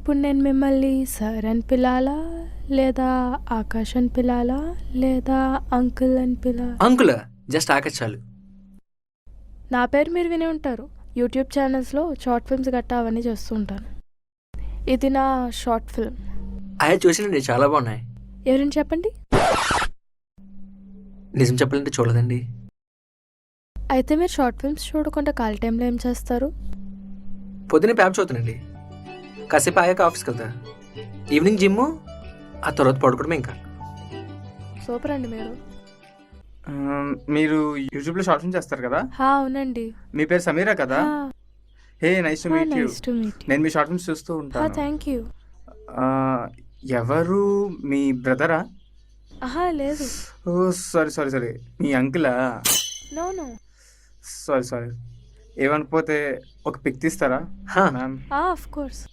ఇప్పుడు నేను మిమ్మల్ని సార్ అని పిలాలా, లేదా ఆకాష్ అని పిలాలా, లేదా అంకుల్ అని అంకుల్ జస్ట్ ఆకాష్ చాలు. నా పేరు మీరు వినే ఉంటారు. యూట్యూబ్ ఛానల్స్లో షార్ట్ ఫిల్మ్స్ గట్టా అవన్నీ చేస్తూ ఉంటాను. ఇది నా షార్ట్ ఫిల్మ్. అయ్యా చూసినండి, చాలా బాగున్నాయి. ఎవరైనా చెప్పండి. నిజం చెప్పాలంటే చూడలేదండి. అయితే మీరు షార్ట్ ఫిల్మ్స్ చూడకుండా ఖాళీ టైంలో ఏం చేస్తారు? పొద్దున్నే పేపర్ చదువుతానండి, కాసేపు అయ్యాక ఆఫీస్కి వెళ్తా, ఈవినింగ్ జిమ్, ఆ తర్వాత పడుకోవడమే. ఇంకా సూపర్ అండి మీరు. మీరు యూట్యూబ్లో షార్ట్ ఫిల్మ్ చేస్తారు కదా? అవునండి. మీ పేరు సమీరా కదా? Hey, nice to meet you. Nice to meet you. నేను మీ షార్ట్ ఫిల్మ్స్ చూస్తూ ఉంటాను. Thank you. ఎవరు మీ బ్రదరా? లేదు. ఓ సారీ, మీ అంకులా? నో. సారీ ఏమనుకోతే ఒక పిక్ తీస్తారా హా. మ్యామ్? Of course.